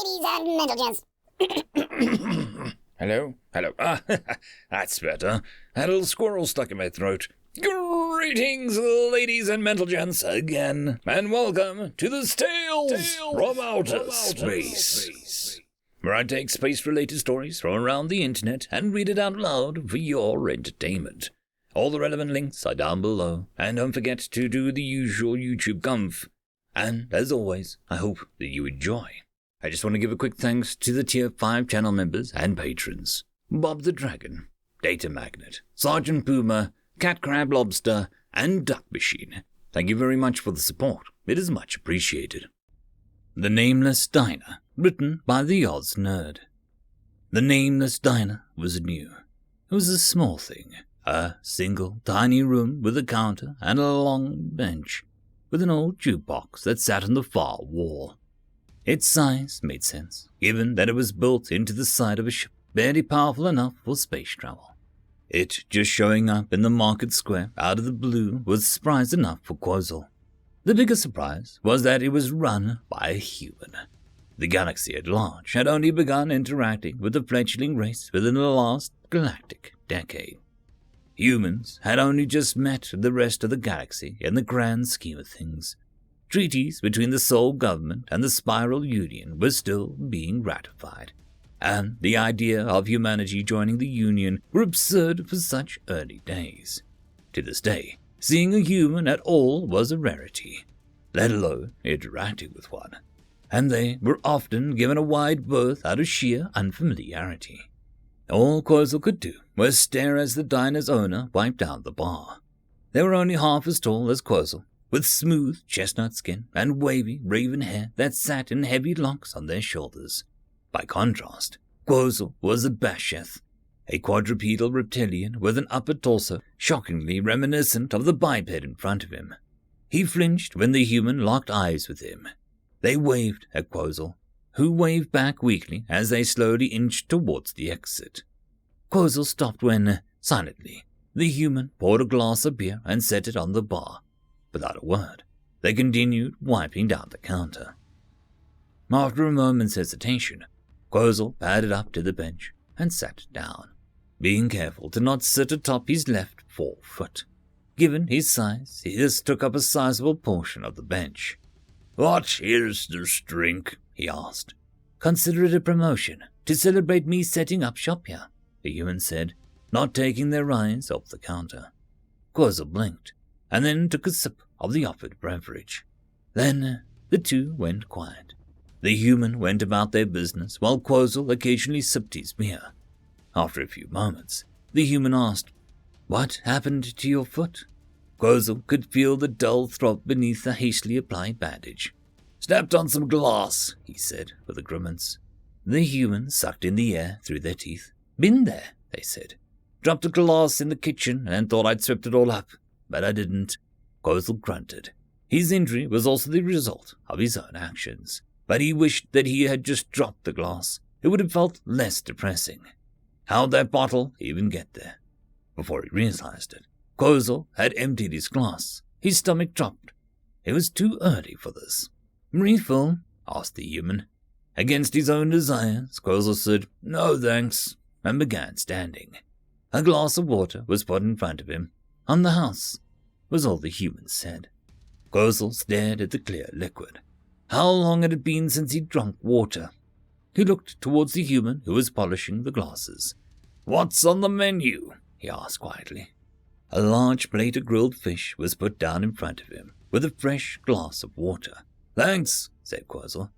ladies and mental gents. Hello? Ah, that's better. Had a little squirrel stuck in my throat. Greetings, ladies and mental gents, again, and welcome to the Tales from Outer Space, where I take space-related stories from around the internet and read it out loud for your entertainment. All the relevant links are down below, and don't forget to do the usual YouTube gumph. And, as always, I hope that you enjoy. I just want to give a quick thanks to the Tier 5 channel members and patrons. Bob the Dragon, Datamagnet, Sergeant Puma, Cat Crab Lobster, and Duck Machine. Thank you very much for the support. It is much appreciated. The Nameless Diner, written by TheAusNerd. The Nameless Diner was new. It was a small thing. A single tiny room with a counter and a long bench, with an old jukebox that sat on the far wall. Its size made sense, given that it was built into the side of a ship barely powerful enough for space travel. It just showing up in the market square out of the blue was surprise enough for Quozzle. The biggest surprise was that it was run by a human. The galaxy at large had only begun interacting with the fledgling race within the last galactic decade. Humans had only just met the rest of the galaxy in the grand scheme of things. Treaties between the Sol government and the Spiral Union were still being ratified, and the idea of humanity joining the Union were absurd for such early days. To this day, seeing a human at all was a rarity, let alone interacting with one, and they were often given a wide berth out of sheer unfamiliarity. All Quozzle could do was stare as the diner's owner wiped down the bar. They were only half as tall as Quozzle, with smooth chestnut skin and wavy raven hair that sat in heavy locks on their shoulders. By contrast, Quozzle was a Basheth, a quadrupedal reptilian with an upper torso shockingly reminiscent of the biped in front of him. He flinched when the human locked eyes with him. They waved at Quozzle, who waved back weakly as they slowly inched towards the exit. Quozzle stopped when, silently, the human poured a glass of beer and set it on the bar. Without a word, they continued wiping down the counter. After a moment's hesitation, Quozzle padded up to the bench and sat down, being careful to not sit atop his left forefoot. Given his size, this took up a sizable portion of the bench. "What here's this drink?" he asked. "Consider it a promotion to celebrate me setting up shop here," the human said, not taking their eyes off the counter. Quozzle blinked, and then took a sip of the offered beverage. Then the two went quiet. The human went about their business while Quozzle occasionally sipped his beer. After a few moments, the human asked, "What happened to your foot?" Quozzle could feel the dull throb beneath the hastily applied bandage. "Stepped on some glass," he said with a grimace. The human sucked in the air through their teeth. "Been there," they said. "Dropped a glass in the kitchen and thought I'd swept it all up, but I didn't." Quozzle grunted. His injury was also the result of his own actions, but he wished that he had just dropped the glass. It would have felt less depressing. How'd that bottle even get there? Before he realized it, Quozzle had emptied his glass. His stomach dropped. It was too early for this. "Refill?" asked the human. Against his own desires, Quozzle said, "No thanks," and began standing. A glass of water was put in front of him. "On the house," was all the human said. Quozzle stared at the clear liquid. How long had it been since he'd drunk water? He looked towards the human who was polishing the glasses. "What's on the menu?" he asked quietly. A large plate of grilled fish was put down in front of him, with a fresh glass of water. "Thanks," said Quozzle.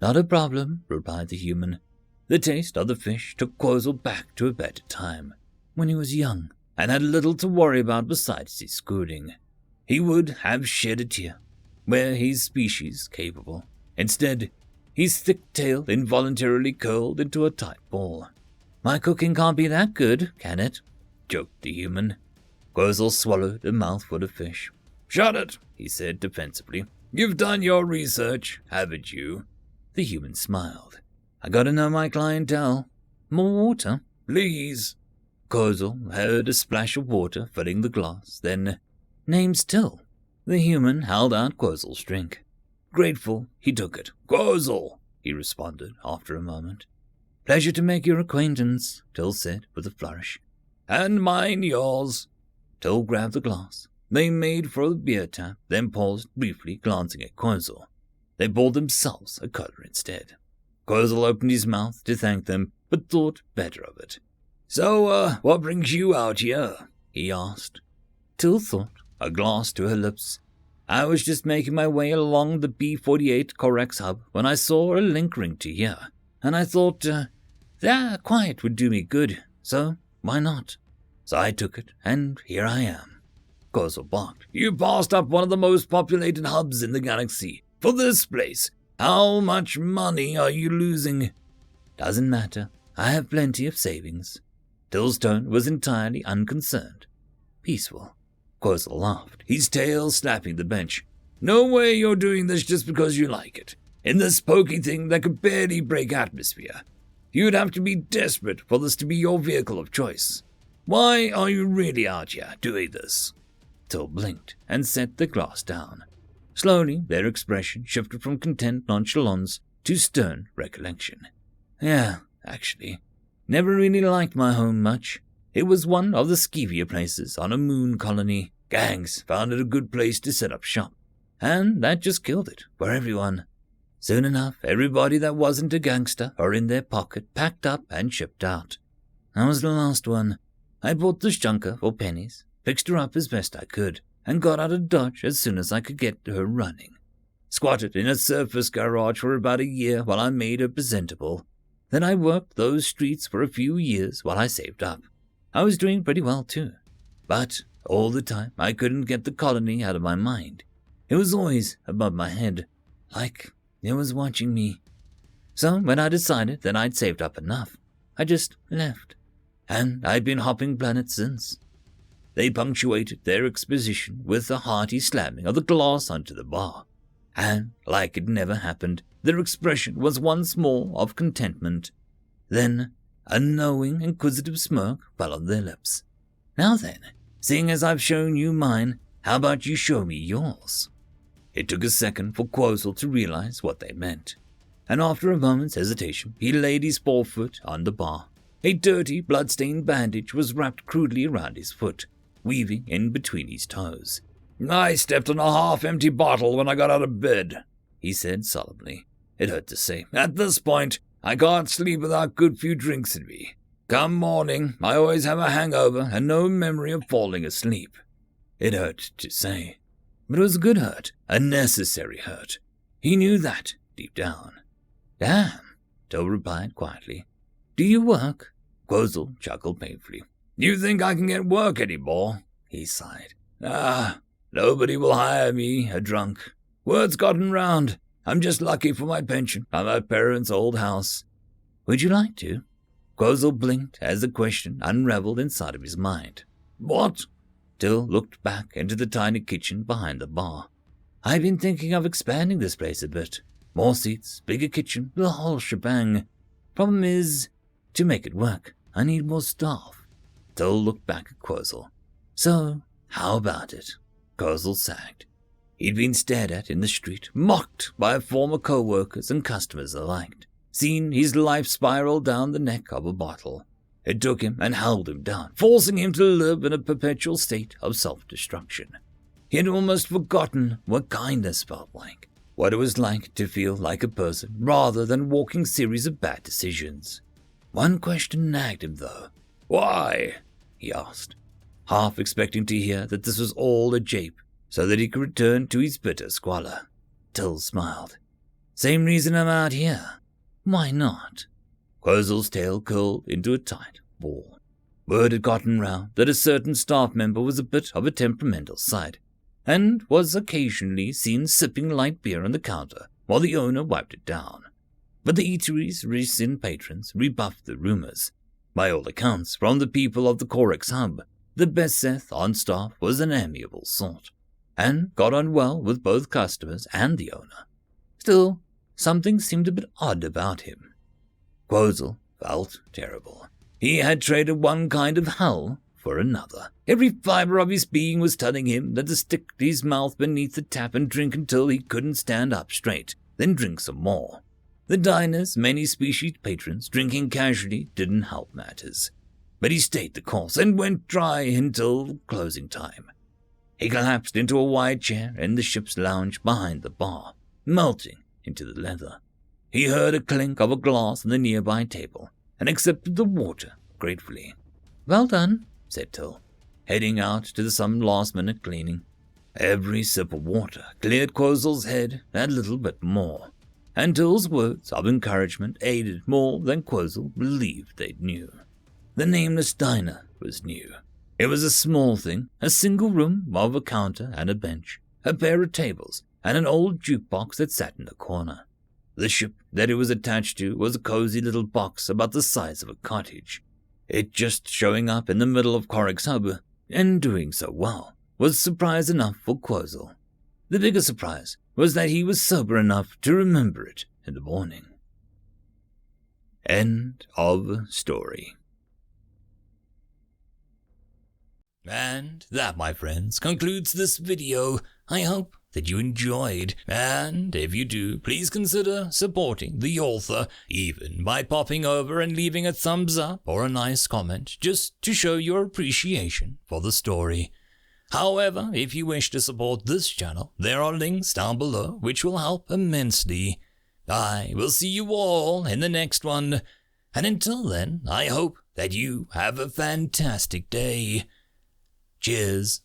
"Not a problem," replied the human. The taste of the fish took Quozzle back to a better time, when he was young and had little to worry about besides his schooling. He would have shed a tear, were his species capable. Instead, his thick tail involuntarily curled into a tight ball. "My cooking can't be that good, can it?" joked the human. Quozzle swallowed a mouthful of fish. "Shut it," he said defensively. "You've done your research, haven't you?" The human smiled. "I gotta know my clientele. More water?" "Please." Quozzle heard a splash of water filling the glass, then, "Name still." The human held out Quozzle's drink. Grateful, he took it. "Quozzle," he responded after a moment. Pleasure to make your acquaintance, Till said with a flourish. And mine yours. Till grabbed the glass. They made for the beer tap, then paused briefly, glancing at Quozel. They bought themselves a cola instead. Quozel opened his mouth to thank them, but thought better of it. So, what brings you out here? He asked. Till thought, a glass to her lips. I was just making my way along the B48 Corex hub when I saw a link ring to here, and I thought, that quiet would do me good, so why not? So I took it, and here I am. Quozel barked. You passed up one of the most populated hubs in the galaxy. For this place, how much money are you losing? Doesn't matter. I have plenty of savings. Till's tone was entirely unconcerned. Peaceful. Quozel laughed, his tail slapping the bench. No way you're doing this just because you like it. In this pokey thing that could barely break atmosphere. You'd have to be desperate for this to be your vehicle of choice. Why are you really out here doing this? Till blinked and set the glass down. Slowly, their expression shifted from content nonchalance to stern recollection. Yeah, actually. Never really liked my home much. It was one of the skeevier places on a moon colony. Gangs found it a good place to set up shop. And that just killed it for everyone. Soon enough, everybody that wasn't a gangster or in their pocket packed up and shipped out. I was the last one. I bought this junker for pennies, fixed her up as best I could, and got out of Dodge as soon as I could get her running. Squatted in a surface garage for about a year while I made her presentable. Then I worked those streets for a few years while I saved up. I was doing pretty well too. But all the time I couldn't get the colony out of my mind. It was always above my head, like it was watching me. So when I decided that I'd saved up enough, I just left. And I've been hopping planets since. They punctuated their exposition with a hearty slamming of the glass onto the bar. And, like it never happened, their expression was once more of contentment. Then, a knowing, inquisitive smirk fell on their lips. Now then, seeing as I've shown you mine, how about you show me yours? It took a second for Quozel to realize what they meant. And after a moment's hesitation, he laid his forefoot on the bar. A dirty, blood-stained bandage was wrapped crudely around his foot, weaving in between his toes. I stepped on a half-empty bottle when I got out of bed, he said solemnly. It hurt to say. At this point, I can't sleep without a good few drinks in me. Come morning, I always have a hangover and no memory of falling asleep. It hurt to say. But it was a good hurt, a necessary hurt. He knew that, deep down. Damn, Till replied quietly. Do you work? Quozel chuckled painfully. You think I can get work anymore? He sighed. Nobody will hire me, a drunk. Word's gotten round. I'm just lucky for my pension at my parents' old house. Would you like to? Quozel blinked as the question unraveled inside of his mind. What? Till looked back into the tiny kitchen behind the bar. I've been thinking of expanding this place a bit. More seats, bigger kitchen, the whole shebang. Problem is, to make it work, I need more staff. Till looked back at Quozel. So, how about it? Quozel sagged. He'd been stared at in the street, mocked by former co-workers and customers alike, seen his life spiral down the neck of a bottle. It took him and held him down, forcing him to live in a perpetual state of self-destruction. He had almost forgotten what kindness felt like, what it was like to feel like a person rather than walking series of bad decisions. One question nagged him, though. Why? He asked, half expecting to hear that this was all a jape, so that he could return to his bitter squalor. Till smiled. Same reason I'm out here. Why not? Quozel's tail curled into a tight ball. Word had gotten round that a certain staff member was a bit of a temperamental side, and was occasionally seen sipping light beer on the counter while the owner wiped it down. But the eatery's recent patrons rebuffed the rumors. By all accounts, from the people of the Corex hub, the Mezec on staff was an amiable sort, and got on well with both customers and the owner. Still, something seemed a bit odd about him. Quozel felt terrible. He had traded one kind of hell for another. Every fiber of his being was telling him that to stick his mouth beneath the tap and drink until he couldn't stand up straight, then drink some more. The diner's many species patrons drinking casually didn't help matters, but he stayed the course and went dry until closing time. He collapsed into a wide chair in the ship's lounge behind the bar, melting into the leather. He heard a clink of a glass on the nearby table and accepted the water gratefully. "Well done," said Till, heading out to some last-minute cleaning. Every sip of water cleared Quozel's head a little bit more, and Till's words of encouragement aided more than Quozel believed they knew. The Nameless diner was new. It was a small thing, a single room of a counter and a bench, a pair of tables, and an old jukebox that sat in the corner. The ship that it was attached to was a cozy little box about the size of a cottage. It just showing up in the middle of Corrick's hub, and doing so well, was surprise enough for Quozel. The bigger surprise was that he was sober enough to remember it in the morning. End of story. And that, my friends, concludes this video. I hope that you enjoyed, and if you do, please consider supporting the author, even by popping over and leaving a thumbs up or a nice comment, just to show your appreciation for the story. However, if you wish to support this channel, there are links down below which will help immensely. I will see you all in the next one, and until then, I hope that you have a fantastic day. Cheers.